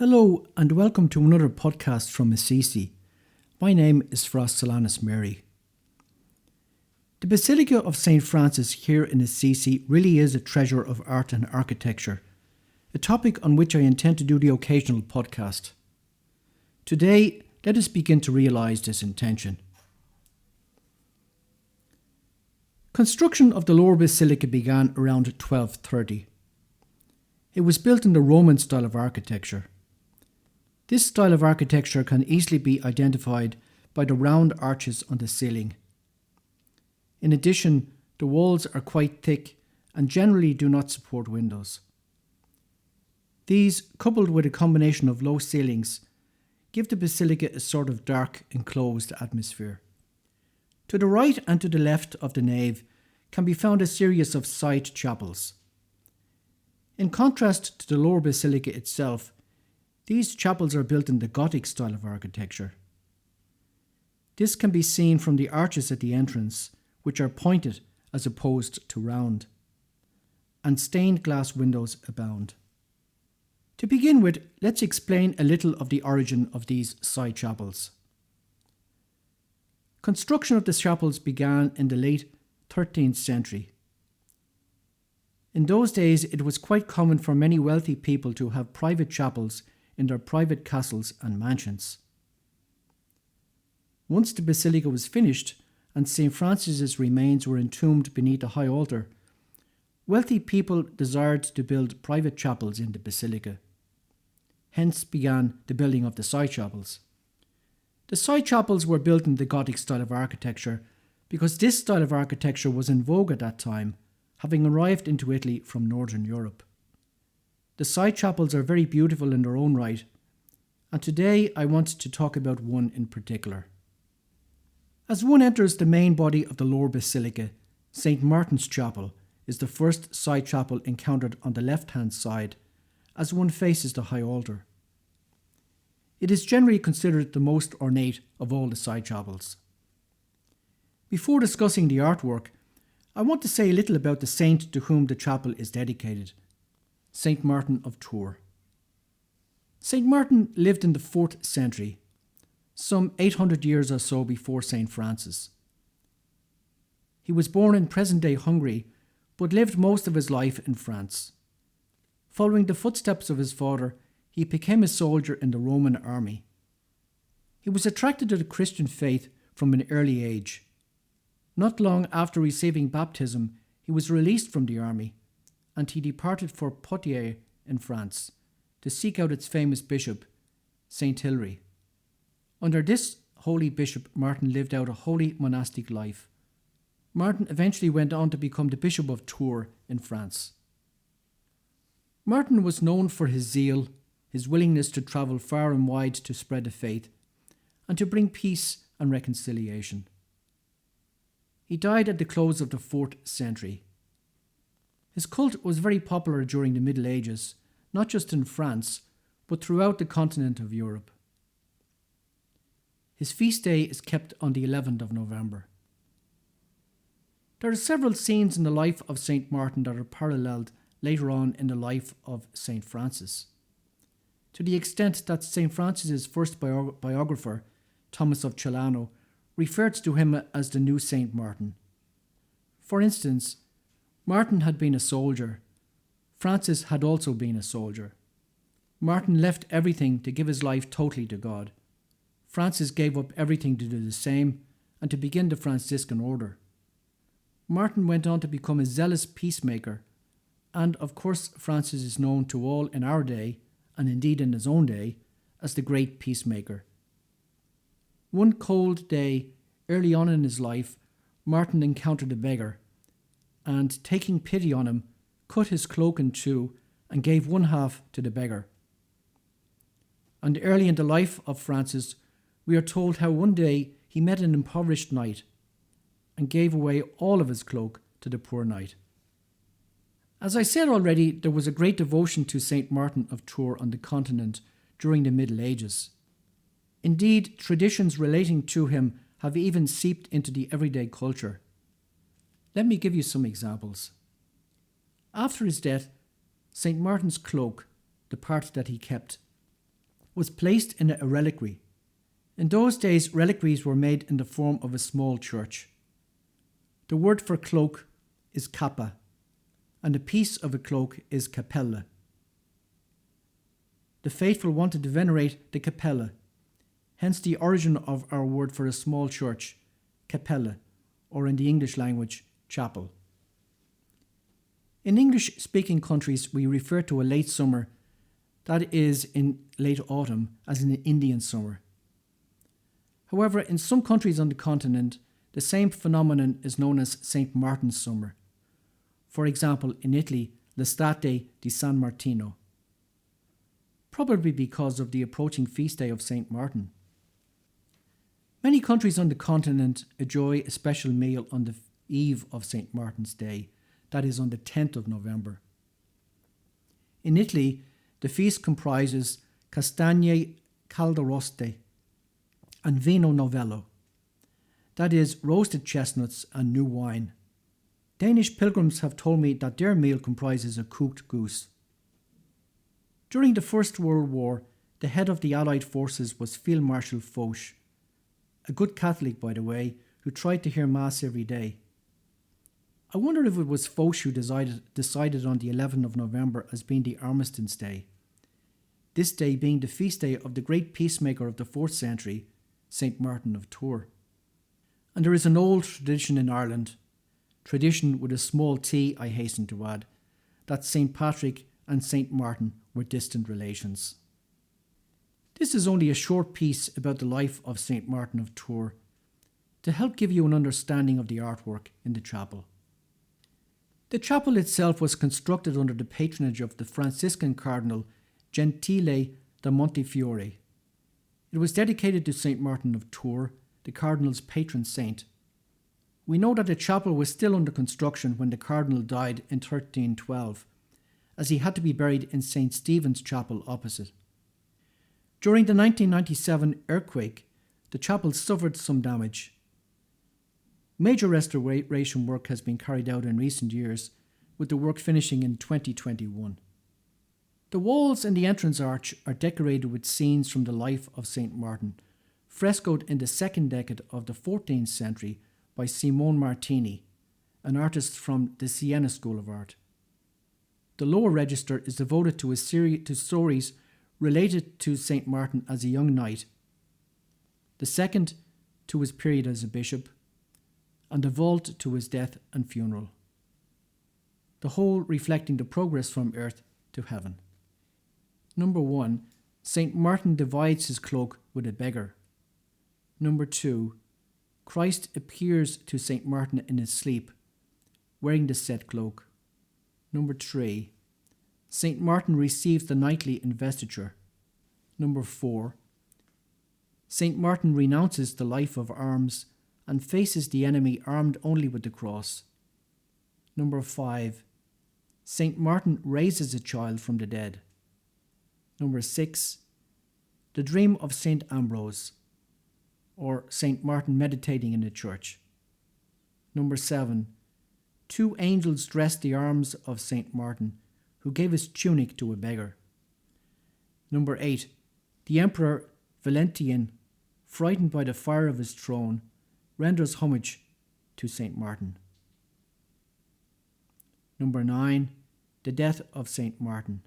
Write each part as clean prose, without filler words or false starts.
Hello and welcome to another podcast from Assisi. My name is Solanus Mary. The Basilica of St. Francis here in Assisi really is a treasure of art and architecture, a topic on which I intend to do the occasional podcast. Today, let us begin to realise this intention. Construction of the Lower Basilica began around 1230. It was built in the Roman style of architecture. This style of architecture can easily be identified by the round arches on the ceiling. In addition, the walls are quite thick and generally do not support windows. These, coupled with a combination of low ceilings, give the basilica a sort of dark, enclosed atmosphere. To the right and to the left of the nave can be found a series of side chapels. In contrast to the lower basilica itself, these chapels are built in the Gothic style of architecture. This can be seen from the arches at the entrance, which are pointed as opposed to round, and stained glass windows abound. To begin with, let's explain a little of the origin of these side chapels. Construction of the chapels began in the late 13th century. In those days, it was quite common for many wealthy people to have private chapels in their private castles and mansions. Once the basilica was finished and St. Francis's remains were entombed beneath a high altar, wealthy people desired to build private chapels in the basilica. Hence began the building of the side chapels. The side chapels were built in the Gothic style of architecture because this style of architecture was in vogue at that time, having arrived into Italy from Northern Europe. The side chapels are very beautiful in their own right, and today I want to talk about one in particular. As one enters the main body of the Lower Basilica, St. Martin's Chapel is the first side chapel encountered on the left-hand side as one faces the high altar. It is generally considered the most ornate of all the side chapels. Before discussing the artwork, I want to say a little about the saint to whom the chapel is dedicated, St. Martin of Tours. St. Martin lived in the 4th century, some 800 years or so before St. Francis. He was born in present-day Hungary, but lived most of his life in France. Following the footsteps of his father, he became a soldier in the Roman army. He was attracted to the Christian faith from an early age. Not long after receiving baptism, he was released from the army, and he departed for Poitiers in France to seek out its famous bishop, St. Hilary. Under this holy bishop, Martin lived out a holy monastic life. Martin eventually went on to become the Bishop of Tours in France. Martin was known for his zeal, his willingness to travel far and wide to spread the faith, and to bring peace and reconciliation. He died at the close of the 4th century. His cult was very popular during the Middle Ages, not just in France, but throughout the continent of Europe. His feast day is kept on the 11th of November. There are several scenes in the life of St. Martin that are paralleled later on in the life of St. Francis, to the extent that St. Francis's first biographer, Thomas of Celano, referred to him as the new St. Martin. For instance, Martin had been a soldier. Francis had also been a soldier. Martin left everything to give his life totally to God. Francis gave up everything to do the same and to begin the Franciscan order. Martin went on to become a zealous peacemaker, and of course Francis is known to all in our day, and indeed in his own day, as the great peacemaker. One cold day, early on in his life, Martin encountered a beggar, and taking pity on him, cut his cloak in two and gave one half to the beggar. And early in the life of Francis, we are told how one day he met an impoverished knight and gave away all of his cloak to the poor knight. As I said already, there was a great devotion to St. Martin of Tours on the continent during the Middle Ages. Indeed, traditions relating to him have even seeped into the everyday culture. Let me give you some examples. After his death, St. Martin's cloak, the part that he kept, was placed in a reliquary. In those days, reliquaries were made in the form of a small church. The word for cloak is cappa, and a piece of a cloak is cappella. The faithful wanted to venerate the cappella, hence the origin of our word for a small church, cappella, or in the English language, chapel. In English-speaking countries, we refer to a late summer, that is, in late autumn, as an Indian summer. However, in some countries on the continent, the same phenomenon is known as St. Martin's summer. For example, in Italy, l'estate di San Martino. Probably because of the approaching feast day of St. Martin. Many countries on the continent enjoy a special meal on the eve of St. Martin's Day, that is on the 10th of November. In Italy, the feast comprises castagne calderoste and vino novello, that is roasted chestnuts and new wine. Danish pilgrims have told me that their meal comprises a cooked goose. During the First World War, the head of the Allied forces was Field Marshal Foch, a good Catholic, by the way, who tried to hear Mass every day. I wonder if it was Foch who decided on the 11th of November as being the Armistice Day, this day being the feast day of the great peacemaker of the 4th century, St. Martin of Tours. And there is an old tradition in Ireland, tradition with a small t, I hasten to add, that St. Patrick and St. Martin were distant relations. This is only a short piece about the life of St. Martin of Tours to help give you an understanding of the artwork in the chapel. The chapel itself was constructed under the patronage of the Franciscan Cardinal Gentile da Montefiore. It was dedicated to St. Martin of Tours, the Cardinal's patron saint. We know that the chapel was still under construction when the Cardinal died in 1312, as he had to be buried in St. Stephen's Chapel opposite. During the 1997 earthquake, the chapel suffered some damage. Major restoration work has been carried out in recent years, with the work finishing in 2021. The walls and the entrance arch are decorated with scenes from the life of St. Martin, frescoed in the second decade of the 14th century by Simone Martini, an artist from the Siena School of Art. The lower register is devoted to stories related to St. Martin as a young knight, the second to his period as a bishop, and the vault to his death and funeral, the whole reflecting the progress from earth to heaven. Number 1, St. Martin divides his cloak with a beggar. Number 2, Christ appears to St. Martin in his sleep, wearing the said cloak. Number 3, St. Martin receives the knightly investiture. Number 4, St. Martin renounces the life of arms and faces the enemy armed only with the cross. Number 5, St. Martin raises a child from the dead. Number 6, the dream of St. Ambrose, or St. Martin meditating in the church. Number 7, 2 angels dress the arms of St. Martin, who gave his tunic to a beggar. Number 8, the Emperor Valentinian, frightened by the fire of his throne, renders homage to St. Martin. Number 9, the death of St. Martin.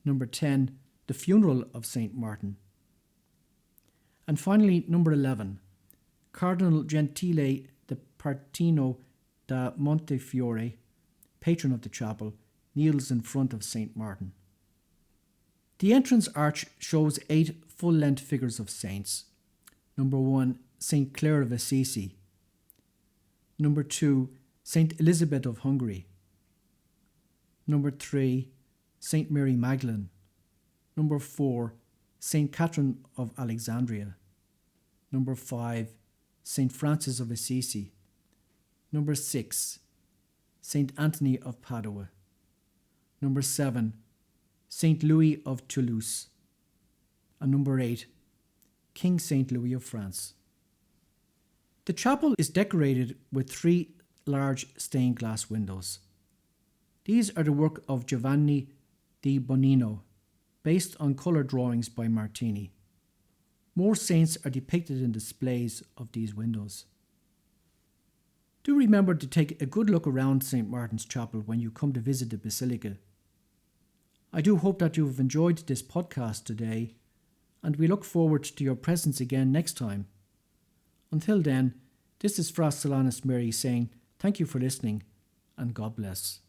Number 10, the funeral of St. Martin. And finally, number 11, Cardinal Gentile da Partino da Montefiore, patron of the chapel, kneels in front of St. Martin. The entrance arch shows 8 full-length figures of saints. Number 1, St. Clare of Assisi. Number 2, St. Elizabeth of Hungary. Number 3, St. Mary Magdalene. Number 4, St. Catherine of Alexandria. Number 5, St. Francis of Assisi. Number 6, St. Anthony of Padua. Number 7, St. Louis of Toulouse. And number 8, King St. Louis of France. The chapel is decorated with 3 large stained glass windows. These are the work of Giovanni di Bonino, based on colour drawings by Martini. More saints are depicted in displays of these windows. Do remember to take a good look around St. Martin's Chapel when you come to visit the Basilica. I do hope that you have enjoyed this podcast today, and we look forward to your presence again next time. Until then, this is Fra Solanus Mary saying thank you for listening, and God bless.